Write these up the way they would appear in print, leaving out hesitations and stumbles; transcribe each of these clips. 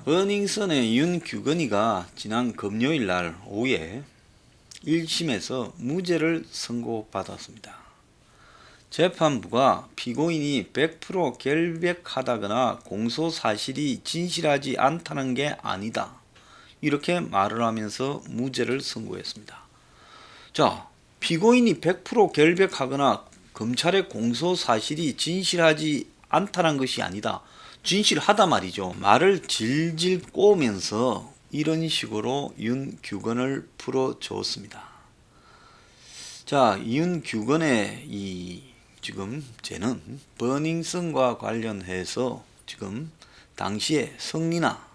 버닝썬의 윤규건이가 지난 금요일 날 오후에 1심에서 무죄를 선고받았습니다. 재판부가 피고인이 100% 결백하다거나 공소사실이 진실하지 않다는 게 아니다, 이렇게 말을 하면서 무죄를 선고했습니다. 자, 피고인이 100% 결백하거나 검찰의 공소사실이 진실하지 않다는 것이 아니다, 진실하다 말이죠. 말을 질질 꼬으면서 이런 식으로 윤규건을 풀어줬습니다. 자, 윤규건의 이 지금 죄는 버닝썬과 관련해서 지금 당시에 성리나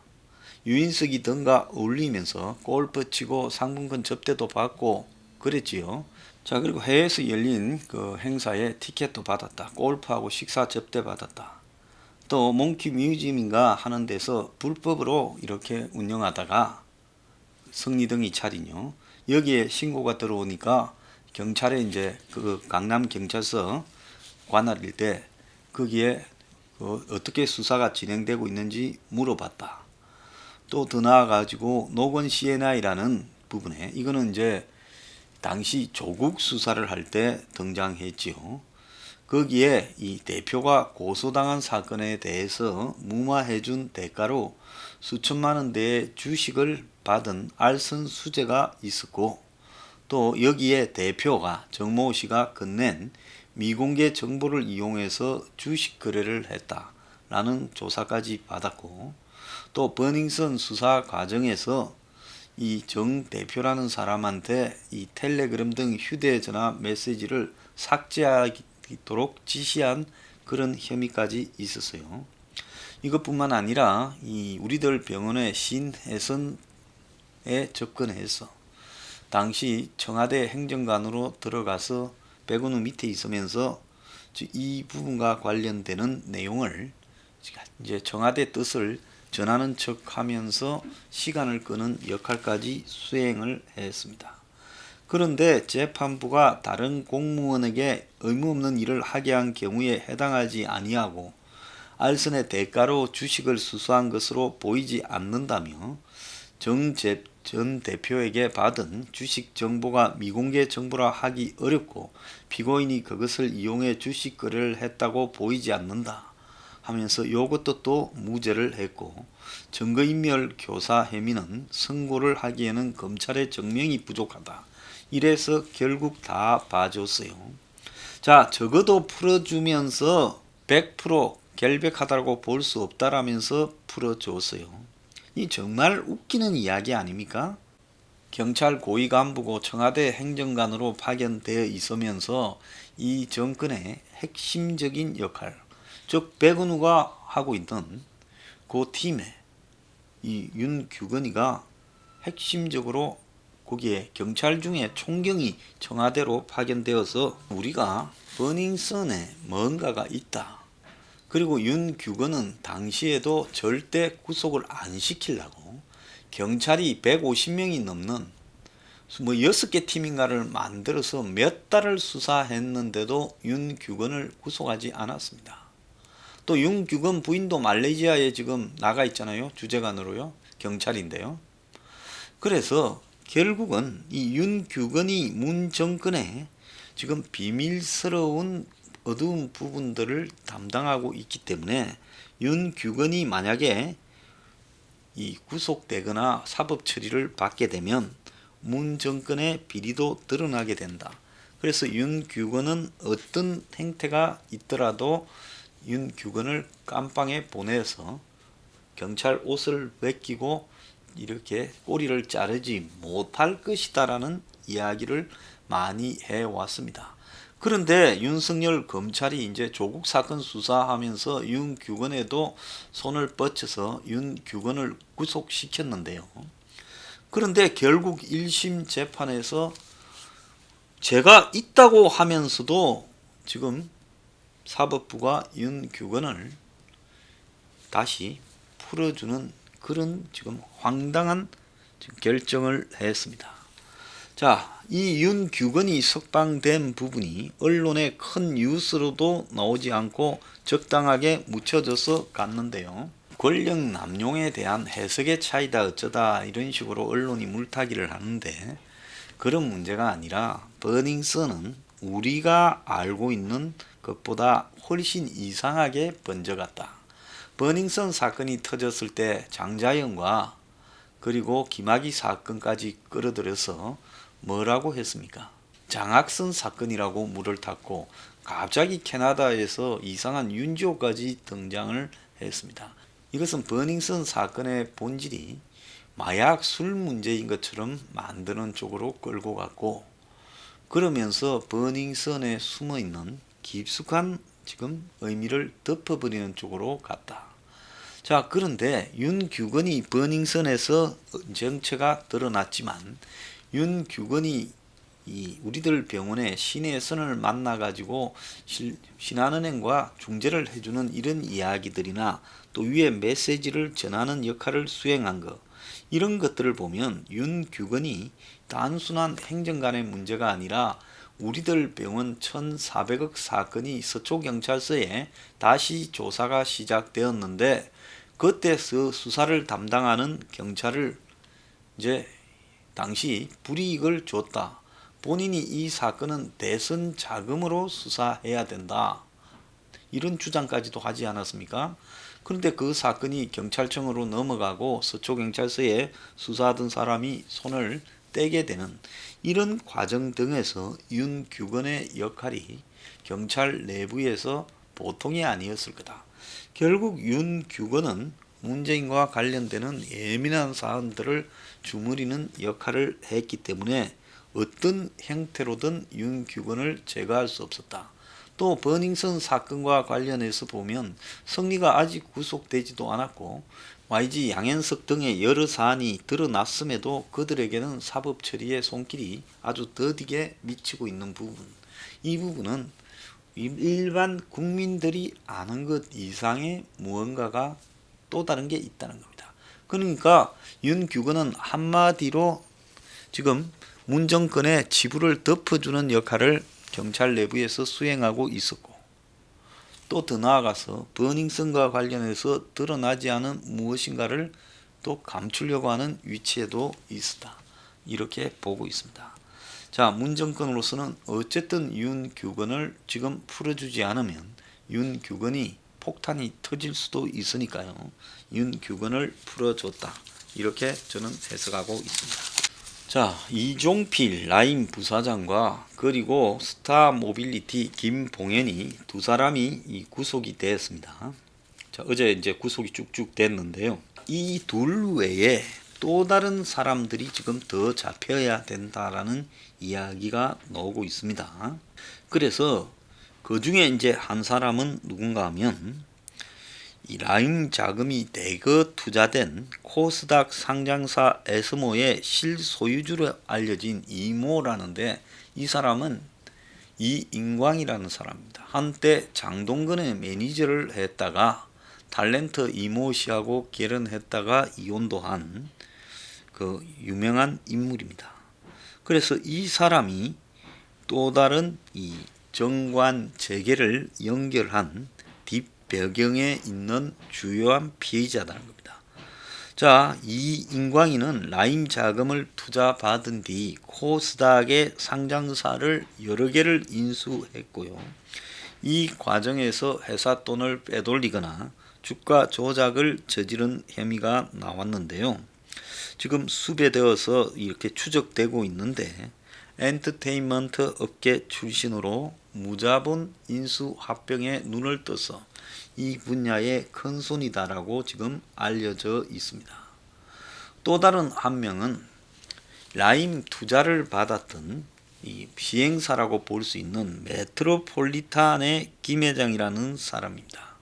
유인석이 등과 어울리면서 골프 치고 상품권 접대도 받고 그랬지요. 자, 그리고 해외에서 열린 그 행사에 티켓도 받았다. 골프하고 식사 접대 받았다. 또 몽키 뮤지엄인가 하는 데서 불법으로 이렇게 운영하다가 성리등이 차리뇨. 여기에 신고가 들어오니까 경찰에 이제 그 강남 경찰서 관할일 때 거기에 어떻게 수사가 진행되고 있는지 물어봤다. 또 더 나아가지고 노건 CNI라는 부분에, 이거는 이제 당시 조국 수사를 할 때 등장했지요. 거기에 이 대표가 고소당한 사건에 대해서 무마해준 대가로 수천만 원대의 주식을 받은 알선 수재가 있었고, 또 여기에 대표가 정모 씨가 건넨 미공개 정보를 이용해서 주식 거래를 했다라는 조사까지 받았고, 또 버닝썬 수사 과정에서 이 정 대표라는 사람한테 이 텔레그램 등 휴대전화 메시지를 삭제하도록 지시한 그런 혐의까지 있었어요. 이것뿐만 아니라 이 우리들 병원의 신혜선에 접근해서 당시 청와대 행정관으로 들어가서 백운우 밑에 있으면서 이 부분과 관련되는 내용을 이제 청와대 뜻을 전하는 척하면서 시간을 끄는 역할까지 수행을 했습니다. 그런데 재판부가 다른 공무원에게 의무 없는 일을 하게 한 경우에 해당하지 아니하고 알선의 대가로 주식을 수수한 것으로 보이지 않는다며 전 대표에게 받은 주식 정보가 미공개 정보라 하기 어렵고 피고인이 그것을 이용해 주식 거래를 했다고 보이지 않는다 하면서 이것도 또 무죄를 했고, 증거인멸 교사 혐의는 선고를 하기에는 검찰의 증명이 부족하다. 이래서 결국 다 봐줬어요. 자, 적어도 풀어주면서 100% 결백하다고 볼 수 없다라면서 풀어줬어요. 이 정말 웃기는 이야기 아닙니까? 경찰 고위 간부고 청와대 행정관으로 파견되어 있으면서 이 정권의 핵심적인 역할, 즉 백운우가 하고 있는 그 팀에 이 윤규건이가 핵심적으로 거기에 경찰 중에 총경이 청와대로 파견되어서 우리가 버닝썬에 뭔가가 있다, 그리고 윤규건은 당시에도 절대 구속을 안 시키려고 경찰이 150명이 넘는 뭐 6개 팀인가를 만들어서 몇 달을 수사했는데도 윤규건을 구속하지 않았습니다. 또 윤규건 부인도 말레이시아에 지금 나가 있잖아요. 주재관으로요. 경찰인데요. 그래서 결국은 이 윤규건이 문 정권에 지금 비밀스러운 어두운 부분들을 담당하고 있기 때문에 윤규건이 만약에 이 구속되거나 사법 처리를 받게 되면 문 정권의 비리도 드러나게 된다. 그래서 윤규건은 어떤 행태가 있더라도 윤규건을 깜빵에 보내서 경찰 옷을 벗기고 이렇게 꼬리를 자르지 못할 것이다라는 이야기를 많이 해왔습니다. 그런데 윤석열 검찰이 이제 조국 사건 수사하면서 윤규건에도 손을 뻗쳐서 윤규건을 구속시켰는데요. 그런데 결국 1심 재판에서 죄가 있다고 하면서도 지금 사법부가 윤규건을 다시 풀어주는 그런 지금 황당한 결정을 했습니다. 자, 이 윤규건이 석방된 부분이 언론의 큰 뉴스로도 나오지 않고 적당하게 묻혀져서 갔는데요. 권력 남용에 대한 해석의 차이다 어쩌다 이런 식으로 언론이 물타기를 하는데 그런 문제가 아니라 버닝썬은 우리가 알고 있는 것보다 훨씬 이상하게 번져갔다. 버닝썬 사건이 터졌을 때 장자연과 그리고 김학의 사건까지 끌어들여서 뭐라고 했습니까? 장학선 사건이라고 물을 탔고 갑자기 캐나다에서 이상한 윤지호까지 등장을 했습니다. 이것은 버닝썬 사건의 본질이 마약 술 문제인 것처럼 만드는 쪽으로 끌고 갔고 그러면서 버닝썬에 숨어있는 깊숙한 지금 의미를 덮어버리는 쪽으로 갔다. 자, 그런데 윤규건이 버닝썬에서 정체가 드러났지만 윤규건이 우리들 병원에 신혜선을 만나가지고 신한은행과 중재를 해주는 이런 이야기들이나 또 위에 메시지를 전하는 역할을 수행한 것 이런 것들을 보면 윤규건이 단순한 행정간의 문제가 아니라 우리들 병원 1,400억 사건이 서초경찰서에 다시 조사가 시작되었는데 그때서 수사를 담당하는 경찰을 이제 당시 불이익을 줬다. 본인이 이 사건은 대선 자금으로 수사해야 된다. 이런 주장까지도 하지 않았습니까? 그런데 그 사건이 경찰청으로 넘어가고 서초경찰서에 수사하던 사람이 손을 떼게 되는 이런 과정 등에서 윤규건의 역할이 경찰 내부에서 보통이 아니었을 거다. 결국 윤규건은 문재인과 관련되는 예민한 사안들을 주무리는 역할을 했기 때문에 어떤 형태로든 윤규건을 제거할 수 없었다. 또 버닝썬 사건과 관련해서 보면 성리가 아직 구속되지도 않았고 YG 양현석 등의 여러 사안이 드러났음에도 그들에게는 사법 처리의 손길이 아주 더디게 미치고 있는 부분, 이 부분은 일반 국민들이 아는 것 이상의 무언가가 또 다른 게 있다는 겁니다. 그러니까 윤규건은 한마디로 지금 문정권의 지부를 덮어주는 역할을 경찰 내부에서 수행하고 있었고 또 더 나아가서 버닝썬과 관련해서 드러나지 않은 무엇인가를 또 감추려고 하는 위치에도 있었다. 이렇게 보고 있습니다. 자, 문정권으로서는 어쨌든 윤규건을 지금 풀어주지 않으면 윤규건이 폭탄이 터질 수도 있으니까요. 윤규건을 풀어줬다. 이렇게 저는 해석하고 있습니다. 자, 이종필 라임 부사장과 그리고 스타모빌리티 김봉현이 두 사람이 구속이 되었습니다. 자, 어제 이제 구속이 쭉쭉 됐는데요. 이 둘 외에 또 다른 사람들이 지금 더 잡혀야 된다라는 이야기가 나오고 있습니다. 그래서 그 중에 이제 한 사람은 누군가 하면 이 라임 자금이 대거 투자된 코스닥 상장사 에스모의 실소유주로 알려진 이모라는데 이 사람은 이인광이라는 사람입니다. 한때 장동건의 매니저를 했다가 탤런트 이모 씨하고 결혼했다가 이혼도 한 그 유명한 인물입니다. 그래서 이 사람이 또 다른 이 정관 재계를 연결한 뒷배경에 있는 주요한 피해자라는 겁니다. 자, 이 인광이는 라임 자금을 투자받은 뒤 코스닥의 상장사를 여러 개를 인수했고요. 이 과정에서 회사 돈을 빼돌리거나 주가 조작을 저지른 혐의가 나왔는데요. 지금 수배되어서 이렇게 추적되고 있는데 엔터테인먼트 업계 출신으로 무자본 인수 합병에 눈을 떠서 이 분야의 큰 손이다라고 지금 알려져 있습니다. 또 다른 한 명은 라임 투자를 받았던 이 시행사라고 볼 수 있는 메트로폴리탄의 김 회장이라는 사람입니다.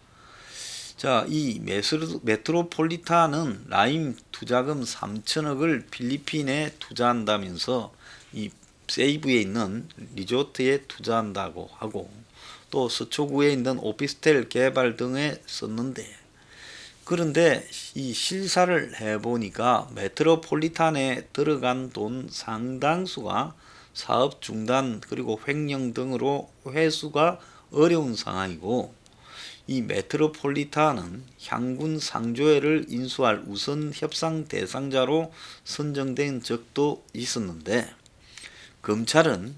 자, 이 메트로폴리탄은 라임 투자금 3천억을 필리핀에 투자한다면서 이 세이브에 있는 리조트에 투자한다고 하고 또 서초구에 있는 오피스텔 개발 등에 썼는데 그런데 이 실사를 해보니까 메트로폴리탄에 들어간 돈 상당수가 사업 중단 그리고 횡령 등으로 회수가 어려운 상황이고 이 메트로폴리탄은 향군 상조회를 인수할 우선 협상 대상자로 선정된 적도 있었는데 검찰은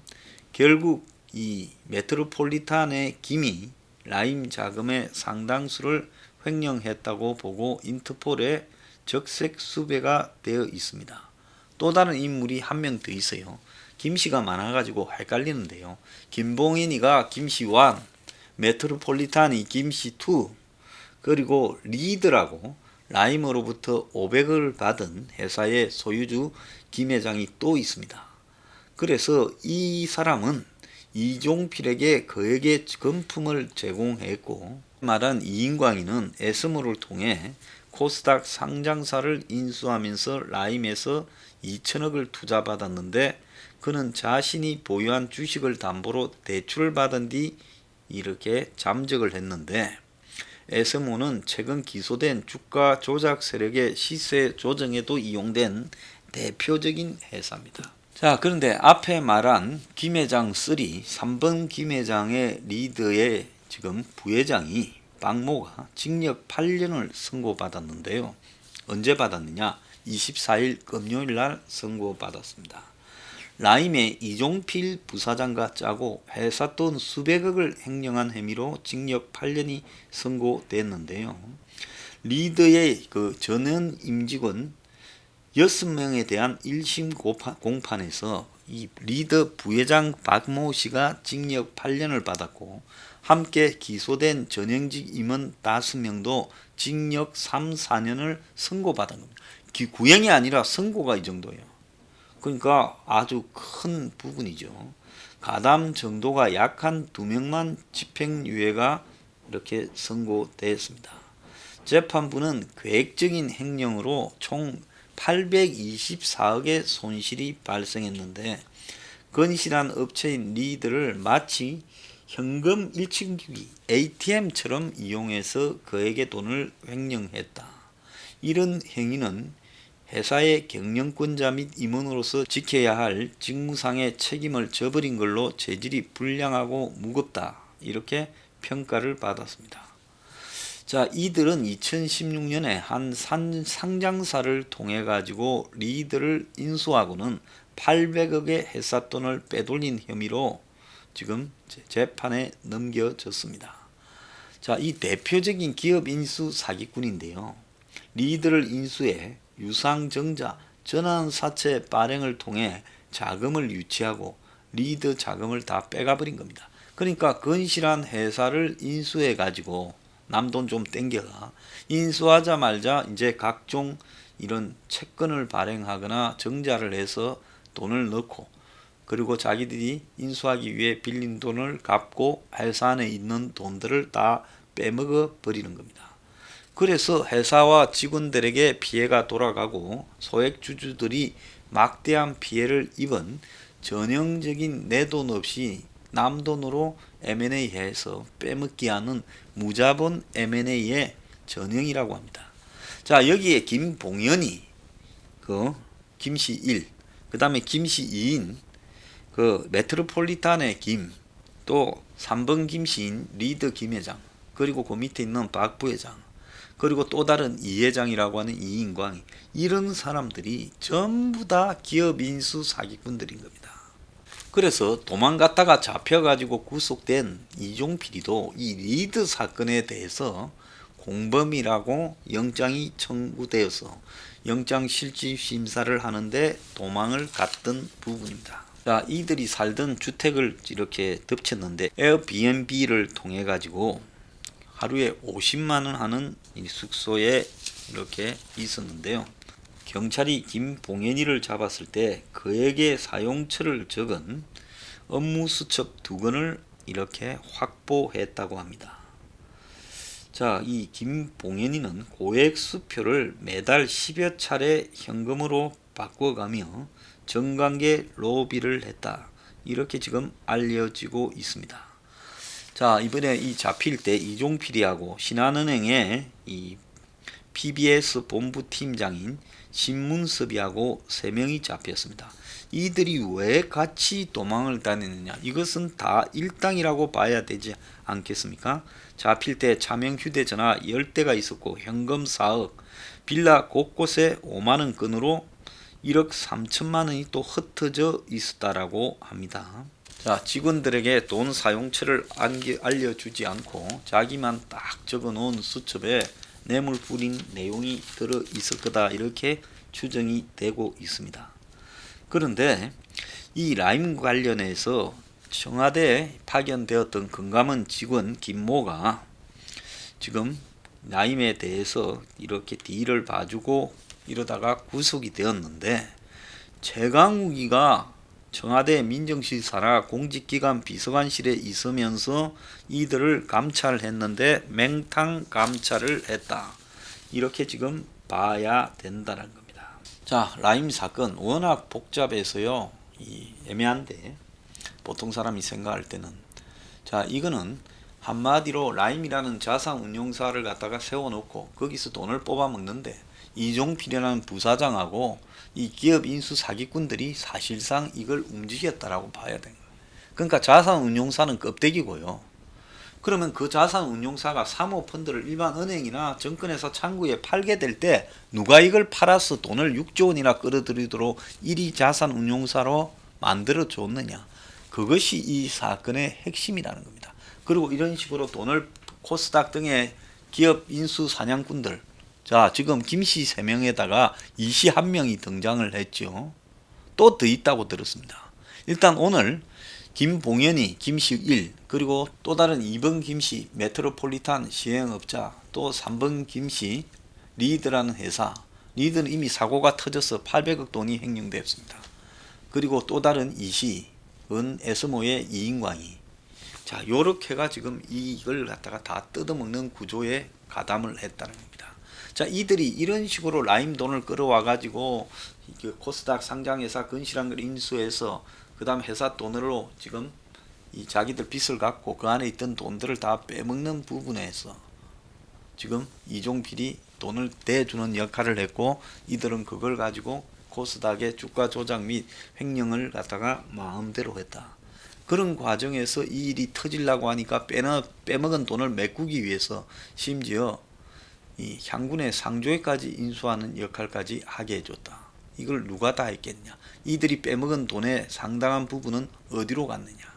결국 이 메트로폴리탄의 김이 라임 자금의 상당수를 횡령했다고 보고 인터폴에 적색 수배가 되어 있습니다. 또 다른 인물이 한 명 더 있어요. 김씨가 많아가지고 헷갈리는데요. 김봉인이가 김씨 1, 메트로폴리탄이 김씨 2, 그리고 리드라고 라임으로부터 500을 받은 회사의 소유주 김 회장이 또 있습니다. 그래서 이 사람은 이종필에게 거액의 금품을 제공했고 말한 이인광이는 에스모를 통해 코스닥 상장사를 인수하면서 라임에서 2천억을 투자받았는데 그는 자신이 보유한 주식을 담보로 대출을 받은 뒤 이렇게 잠적을 했는데 에스모는 최근 기소된 주가 조작 세력의 시세 조정에도 이용된 대표적인 회사입니다. 자, 그런데 앞에 말한 김 회장 3번 김 회장의 리더의 지금 부회장이 박모가 징역 8년을 선고받았는데요. 언제 받았느냐? 24일 금요일 날 선고받았습니다. 라임의 이종필 부사장과 짜고 회사 돈 수백억을 횡령한 혐의로 징역 8년이 선고됐는데요. 리더의 그 전현 임직원 6명에 대한 1심 공판에서 이 리더 부회장 박모 씨가 징역 8년을 받았고 함께 기소된 전현직 임원 5명도 징역 3, 4년을 선고받은 겁니다. 구형이 아니라 선고가 이 정도예요. 그러니까 아주 큰 부분이죠. 가담 정도가 약한 2명만 집행유예가 이렇게 선고되었습니다. 재판부는 계획적인 횡령으로 총 824억의 손실이 발생했는데 건실한 업체인 리드를 마치 현금 일층기기 ATM처럼 이용해서 그에게 돈을 횡령했다. 이런 행위는 회사의 경영권자 및 임원으로서 지켜야 할 직무상의 책임을 저버린 걸로 재질이 불량하고 무겁다. 이렇게 평가를 받았습니다. 자, 이들은 2016년에 한 상장사를 통해 가지고 리드를 인수하고는 800억의 회사 돈을 빼돌린 혐의로 지금 재판에 넘겨졌습니다. 자, 이 대표적인 기업 인수 사기꾼인데요. 리드를 인수해 유상증자 전환사채 발행을 통해 자금을 유치하고 리드 자금을 다 빼가버린 겁니다. 그러니까 건실한 회사를 인수해 가지고 남 돈 좀 땡겨가 인수하자마자 이제 각종 이런 채권을 발행하거나 정자를 해서 돈을 넣고 그리고 자기들이 인수하기 위해 빌린 돈을 갚고 회사 안에 있는 돈들을 다 빼먹어 버리는 겁니다. 그래서 회사와 직원들에게 피해가 돌아가고 소액주주들이 막대한 피해를 입은 전형적인 내 돈 없이 남 돈으로 M&A 해서 빼먹기 하는 무자본 M&A의 전형이라고 합니다. 자, 여기에 김봉현이 김씨 1, 그 다음에 김씨 2인 메트로폴리탄의 김, 또 3번 김씨인 리드 김 회장, 그리고 그 밑에 있는 박 부회장, 그리고 또 다른 이 회장이라고 하는 이인광이, 이런 사람들이 전부 다 기업 인수 사기꾼들인 겁니다. 그래서 도망갔다가 잡혀가지고 구속된 이종필이도 이 리드 사건에 대해서 공범이라고 영장이 청구되어서 영장실질심사를 하는데 도망을 갔던 부분입니다. 자, 이들이 살던 주택을 이렇게 덮쳤는데 에어비앤비를 통해 가지고 하루에 50만 원 하는 이 숙소에 이렇게 있었는데요. 경찰이 김봉현이를 잡았을 때 그에게 사용처를 적은 업무수첩 2건을 이렇게 확보했다고 합니다. 자, 이 김봉현이는 고액 수표를 매달 10여 차례 현금으로 바꿔가며 정관계 로비를 했다. 이렇게 지금 알려지고 있습니다. 자, 이번에 이 잡힐 때 이종필이하고 신한은행의 이 PBS 본부팀장인 신문섭이하고 3명이 잡혔습니다. 이들이 왜 같이 도망을 다니느냐, 이것은 다 일당이라고 봐야 되지 않겠습니까? 잡힐 때 차명 휴대전화 10대가 있었고 현금 4억, 빌라 곳곳에 5만원 건으로 1억 3천만 원이 또 흩어져 있었다라고 합니다. 자, 직원들에게 돈 사용처를 알려주지 않고 자기만 딱 적어놓은 수첩에 뇌물 뿌린 내용이 들어 있을 거다, 이렇게 추정이 되고 있습니다. 그런데 이 라임 관련해서 청와대에 파견되었던 금감원 직원 김모가 지금 라임에 대해서 이렇게 딜을 봐주고 이러다가 구속이 되었는데, 최강욱이가 청와대 민정실사나 공직기관 비서관실에 있으면서 이들을 감찰했는데 맹탕 감찰을 했다, 이렇게 지금 봐야 된다는 겁니다. 자, 라임 사건 워낙 복잡해서요, 애매한데 보통 사람이 생각할 때는, 자, 이거는 한마디로 라임이라는 자산운용사를 갖다가 세워놓고 거기서 돈을 뽑아먹는데, 이종필이라는 부사장하고 이 기업 인수 사기꾼들이 사실상 이걸 움직였다라고 봐야 되는 거예요. 그러니까 자산운용사는 껍데기고요. 그러면 그 자산운용사가 사모펀드를 일반 은행이나 증권회사 창구에 팔게 될 때 누가 이걸 팔아서 돈을 6조 원이나 끌어들이도록 1위 자산운용사로 만들어 줬느냐, 그것이 이 사건의 핵심이라는 겁니다. 그리고 이런 식으로 돈을 코스닥 등의 기업 인수 사냥꾼들, 자, 지금 김씨 3명에다가 이씨 1명이 등장을 했죠. 또 더 있다고 들었습니다. 일단 오늘 김봉현이 김씨 1, 그리고 또 다른 2번 김씨 메트로폴리탄 시행업자, 또 3번 김씨 리드라는 회사, 리드는 이미 사고가 터져서 800억 돈이 횡령되었습니다. 그리고 또 다른 이씨 은 에스모의 이인광이, 자, 요렇게가 지금 이걸 갖다가 다 뜯어먹는 구조에 가담을 했다는 겁니다. 자, 이들이 이런 식으로 라임 돈을 끌어와 가지고 코스닥 상장회사 건실한 걸 인수해서 그 다음 회사 돈으로 지금 이 자기들 빚을 갖고 그 안에 있던 돈들을 다 빼먹는 부분에서 지금 이종필이 돈을 대주는 역할을 했고, 이들은 그걸 가지고 코스닥의 주가 조작 및 횡령을 갖다가 마음대로 했다. 그런 과정에서 이 일이 터지려고 하니까 빼먹은 돈을 메꾸기 위해서 심지어 이 향군의 상조회까지 인수하는 역할까지 하게 해줬다. 이걸 누가 다 했겠냐? 이들이 빼먹은 돈의 상당한 부분은 어디로 갔느냐?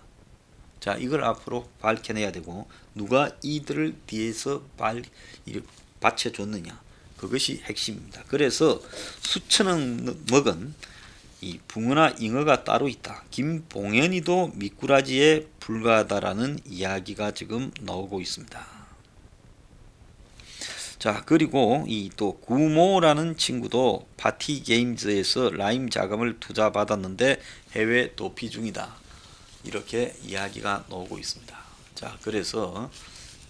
자, 이걸 앞으로 밝혀내야 되고, 누가 이들을 뒤에서 받쳐줬느냐? 그것이 핵심입니다. 그래서 수천억 먹은 이 붕어나 잉어가 따로 있다, 김봉현이도 미꾸라지에 불과하다라는 이야기가 지금 나오고 있습니다. 자, 그리고 이 또 구모라는 친구도 파티게임즈에서 라임 자금을 투자받았는데 해외 도피 중이다, 이렇게 이야기가 나오고 있습니다. 자, 그래서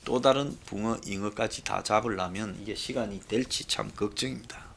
또 다른 붕어 잉어까지 다 잡으려면 이게 시간이 될지 참 걱정입니다.